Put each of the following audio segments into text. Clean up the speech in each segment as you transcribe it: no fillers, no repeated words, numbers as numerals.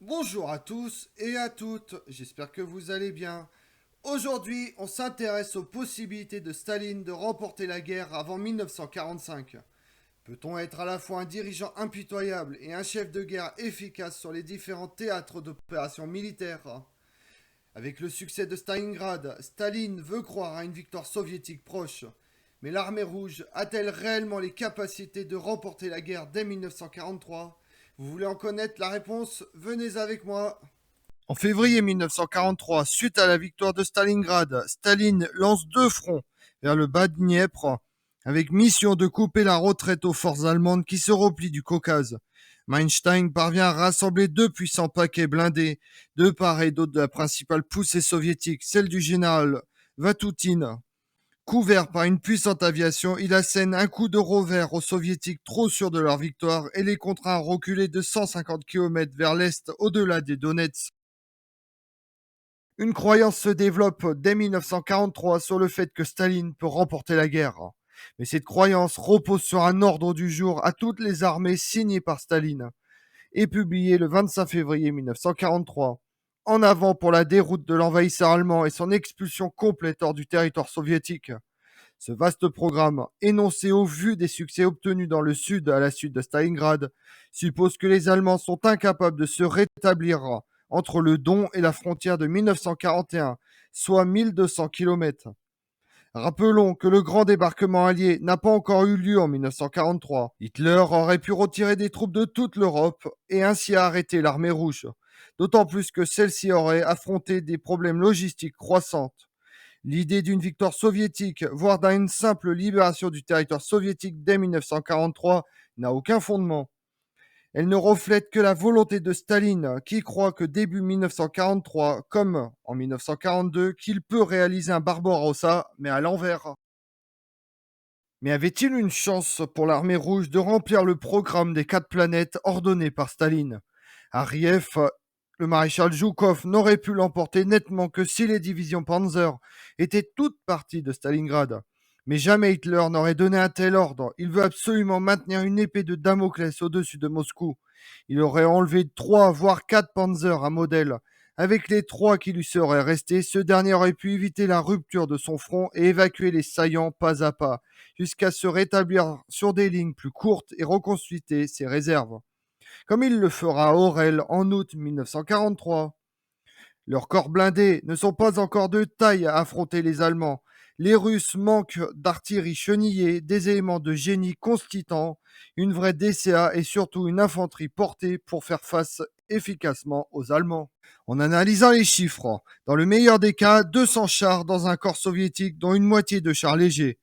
Bonjour à tous et à toutes, j'espère que vous allez bien. Aujourd'hui, on s'intéresse aux possibilités de Staline de remporter la guerre avant 1945. Peut-on être à la fois un dirigeant impitoyable et un chef de guerre efficace sur les différents théâtres d'opérations militaires? Avec le succès de Stalingrad, Staline veut croire à une victoire soviétique proche. Mais l'armée rouge a-t-elle réellement les capacités de remporter la guerre dès 1943? Vous voulez en connaître la réponse? Venez avec moi. En février 1943, suite à la victoire de Stalingrad, Staline lance deux fronts vers le bas de Dniepr, avec mission de couper la retraite aux forces allemandes qui se replient du Caucase. Manstein parvient à rassembler deux puissants paquets blindés de part et d'autre de la principale poussée soviétique, celle du général Vatoutine. Couvert par une puissante aviation, il assène un coup de revers aux soviétiques trop sûrs de leur victoire et les contraint à reculer de 150 km vers l'est au-delà des Donetsk. Une croyance se développe dès 1943 sur le fait que Staline peut remporter la guerre. Mais cette croyance repose sur un ordre du jour à toutes les armées signé par Staline et publié le 25 février 1943. En avant pour la déroute de l'envahisseur allemand et son expulsion complète hors du territoire soviétique. Ce vaste programme, énoncé au vu des succès obtenus dans le sud à la suite de Stalingrad, suppose que les Allemands sont incapables de se rétablir entre le Don et la frontière de 1941, soit 1200 km. Rappelons que le grand débarquement allié n'a pas encore eu lieu en 1943. Hitler aurait pu retirer des troupes de toute l'Europe et ainsi arrêter l'armée rouge, d'autant plus que celle-ci aurait affronté des problèmes logistiques croissants. L'idée d'une victoire soviétique, voire d'une simple libération du territoire soviétique dès 1943, n'a aucun fondement. Elle ne reflète que la volonté de Staline, qui croit que début 1943, comme en 1942, qu'il peut réaliser un Barbarossa, mais à l'envers. Mais avait-il une chance pour l'armée rouge de remplir le programme des quatre planètes ordonné par Staline? Ariev, le maréchal Zhukov n'aurait pu l'emporter nettement que si les divisions Panzer étaient toutes parties de Stalingrad. Mais jamais Hitler n'aurait donné un tel ordre. Il veut absolument maintenir une épée de Damoclès au-dessus de Moscou. Il aurait enlevé 3 voire 4 Panzer à modèle. Avec les 3 qui lui seraient restés, ce dernier aurait pu éviter la rupture de son front et évacuer les saillants pas à pas, jusqu'à se rétablir sur des lignes plus courtes et reconstituer ses réserves, comme il le fera à Orel en août 1943. Leurs corps blindés ne sont pas encore de taille à affronter les Allemands. Les Russes manquent d'artillerie chenillée, des éléments de génie constitants, une vraie DCA et surtout une infanterie portée pour faire face efficacement aux Allemands. En analysant les chiffres, dans le meilleur des cas, 200 chars dans un corps soviétique, dont une moitié de chars légers.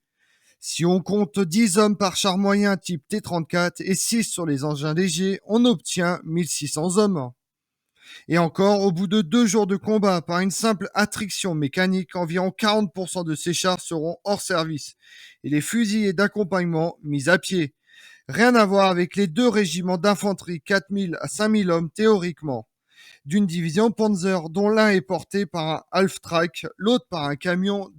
Si on compte 10 hommes par char moyen type T-34 et 6 sur les engins légers, on obtient 1600 hommes. Et encore, au bout de 2 jours de combat, par une simple attrition mécanique, environ 40% de ces chars seront hors service et les fusiliers d'accompagnement mis à pied. Rien à voir avec les 2 régiments d'infanterie, 4000 à 5000 hommes théoriquement, d'une division Panzer dont l'un est porté par un half-track, l'autre par un camion.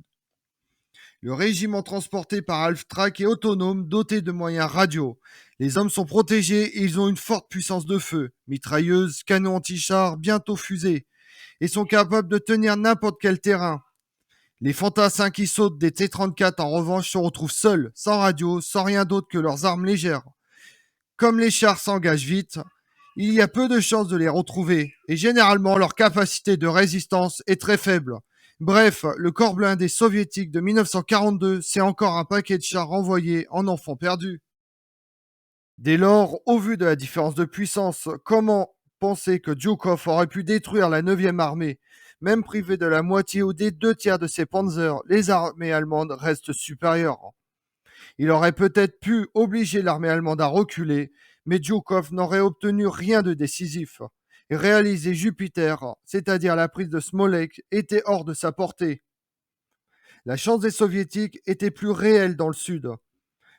Le régiment transporté par Half-Track est autonome, doté de moyens radio. Les hommes sont protégés et ils ont une forte puissance de feu, mitrailleuses, canons anti-chars, bientôt fusées, et sont capables de tenir n'importe quel terrain. Les fantassins qui sautent des T-34 en revanche se retrouvent seuls, sans radio, sans rien d'autre que leurs armes légères. Comme les chars s'engagent vite, il y a peu de chances de les retrouver, et généralement leur capacité de résistance est très faible. Bref, le corps blindé soviétique de 1942, c'est encore un paquet de chars renvoyés en enfants perdus. Dès lors, au vu de la différence de puissance, comment penser que Zhukov aurait pu détruire la 9e armée? Même privé de la moitié ou des 2 tiers de ses panzers, les armées allemandes restent supérieures. Il aurait peut-être pu obliger l'armée allemande à reculer, mais Zhukov n'aurait obtenu rien de décisif. Réaliser Jupiter, c'est-à-dire la prise de Smolensk, était hors de sa portée. La chance des soviétiques était plus réelle dans le sud.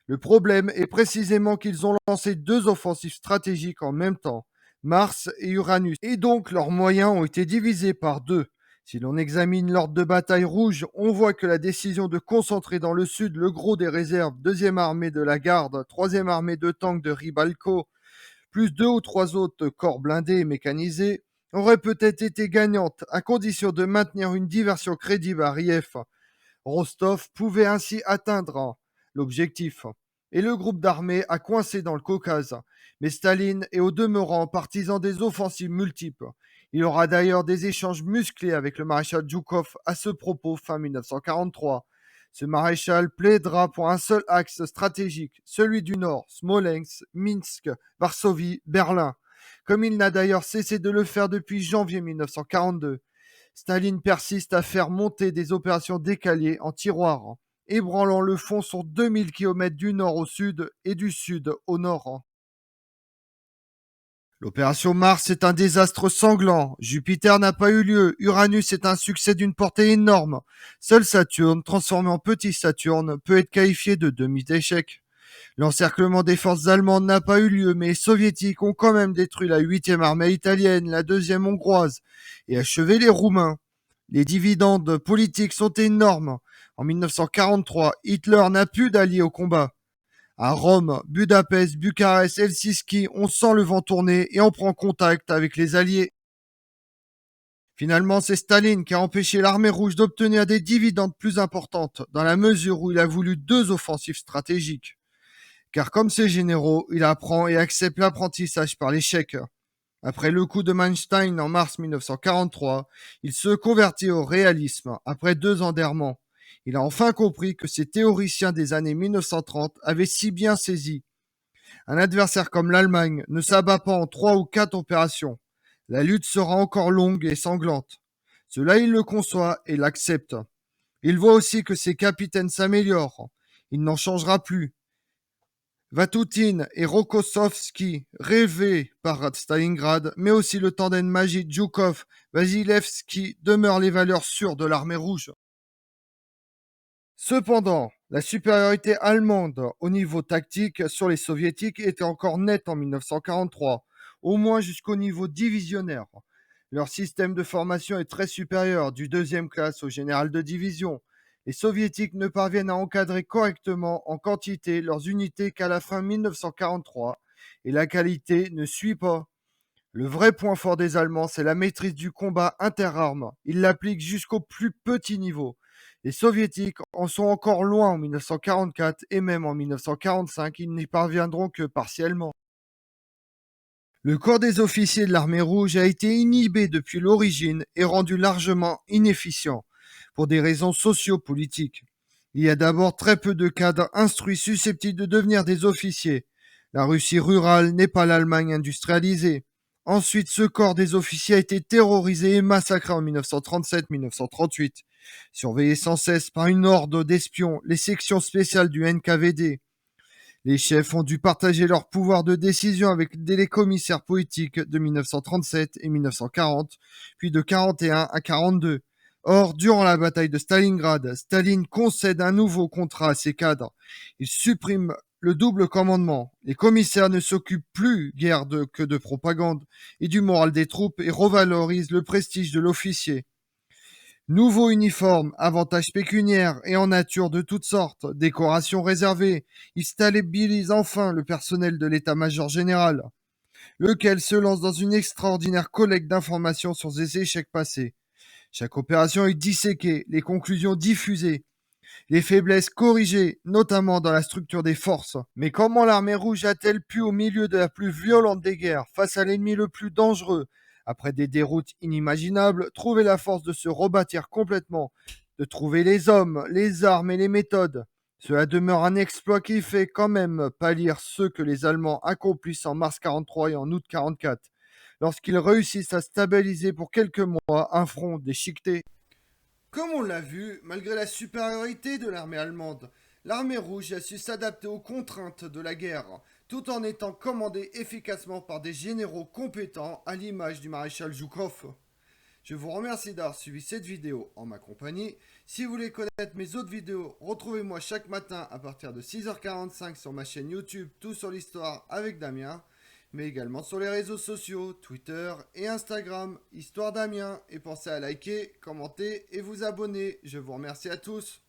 Le problème est précisément qu'ils ont lancé 2 offensives stratégiques en même temps, Mars et Uranus, et donc leurs moyens ont été divisés par 2. Si l'on examine l'ordre de bataille rouge, on voit que la décision de concentrer dans le sud le gros des réserves, 2e armée de la garde, 3e armée de tanks de Ribalko, plus 2 ou 3 autres corps blindés et mécanisés, aurait peut-être été gagnante à condition de maintenir une diversion crédible à Riev. Rostov pouvait ainsi atteindre l'objectif. Et le groupe d'armées a coincé dans le Caucase. Mais Staline est au demeurant partisan des offensives multiples. Il aura d'ailleurs des échanges musclés avec le maréchal Zhukov à ce propos fin 1943. Ce maréchal plaidera pour un seul axe stratégique, celui du Nord, Smolensk, Minsk, Varsovie, Berlin, comme il n'a d'ailleurs cessé de le faire depuis janvier 1942. Staline persiste à faire monter des opérations décalées en tiroir, ébranlant le front sur 2000 km du nord au sud et du sud au nord. L'opération Mars est un désastre sanglant. Jupiter n'a pas eu lieu. Uranus est un succès d'une portée énorme. Seul Saturne, transformé en petit Saturne, peut être qualifié de demi-échec. L'encerclement des forces allemandes n'a pas eu lieu, mais les soviétiques ont quand même détruit la 8e armée italienne, la 2e hongroise, et achevé les Roumains. Les dividendes politiques sont énormes. En 1943, Hitler n'a plus d'alliés au combat. À Rome, Budapest, Bucarest, Helsinki, on sent le vent tourner et on prend contact avec les alliés. Finalement, c'est Staline qui a empêché l'armée rouge d'obtenir des dividendes plus importantes, dans la mesure où il a voulu 2 offensives stratégiques. Car comme ses généraux, il apprend et accepte l'apprentissage par l'échec. Après le coup de Manstein en mars 1943, il se convertit au réalisme après 2 ans d'errement. Il a enfin compris que ces théoriciens des années 1930 avaient si bien saisi. Un adversaire comme l'Allemagne ne s'abat pas en 3 ou 4 opérations. La lutte sera encore longue et sanglante. Cela, il le conçoit et l'accepte. Il voit aussi que ses capitaines s'améliorent. Il n'en changera plus. Vatutin et Rokossovski, rêvés par Stalingrad, mais aussi le tandem magique Zhukov-Vasilevski demeurent les valeurs sûres de l'armée rouge. Cependant, la supériorité allemande au niveau tactique sur les soviétiques était encore nette en 1943, au moins jusqu'au niveau divisionnaire. Leur système de formation est très supérieur, du 2e classe au général de division. Les soviétiques ne parviennent à encadrer correctement en quantité leurs unités qu'à la fin 1943, et la qualité ne suit pas. Le vrai point fort des Allemands, c'est la maîtrise du combat interarmes. Ils l'appliquent jusqu'au plus petit niveau. Les Soviétiques en sont encore loin en 1944 et même en 1945, ils n'y parviendront que partiellement. Le corps des officiers de l'armée rouge a été inhibé depuis l'origine et rendu largement inefficient pour des raisons socio-politiques. Il y a d'abord très peu de cadres instruits susceptibles de devenir des officiers. La Russie rurale n'est pas l'Allemagne industrialisée. Ensuite, ce corps des officiers a été terrorisé et massacré en 1937-1938, surveillé sans cesse par une horde d'espions, les sections spéciales du NKVD. Les chefs ont dû partager leur pouvoir de décision avec les commissaires politiques de 1937 et 1940, puis de 41 à 42. Or, durant la bataille de Stalingrad, Staline concède un nouveau contrat à ses cadres. Il supprime le double commandement. Les commissaires ne s'occupent plus guère que de propagande et du moral des troupes et revalorisent le prestige de l'officier. Nouveaux uniformes, avantages pécuniaires et en nature de toutes sortes, décorations réservées, il stabilise enfin le personnel de l'état-major général, lequel se lance dans une extraordinaire collecte d'informations sur des échecs passés. Chaque opération est disséquée, les conclusions diffusées, les faiblesses corrigées, notamment dans la structure des forces. Mais comment l'armée rouge a-t-elle pu, au milieu de la plus violente des guerres, face à l'ennemi le plus dangereux, après des déroutes inimaginables, trouver la force de se rebâtir complètement, de trouver les hommes, les armes et les méthodes? Cela demeure un exploit qui fait quand même pâlir ceux que les Allemands accomplissent en mars 43 et en août 44, lorsqu'ils réussissent à stabiliser pour quelques mois un front déchiqueté. Comme on l'a vu, malgré la supériorité de l'armée allemande, l'armée rouge a su s'adapter aux contraintes de la guerre, tout en étant commandée efficacement par des généraux compétents à l'image du maréchal Zhukov. Je vous remercie d'avoir suivi cette vidéo en ma compagnie. Si vous voulez connaître mes autres vidéos, retrouvez-moi chaque matin à partir de 6h45 sur ma chaîne YouTube Tout sur l'Histoire avec Damien, mais également sur les réseaux sociaux, Twitter et Instagram, Histoire Damien. Et pensez à liker, commenter et vous abonner. Je vous remercie à tous.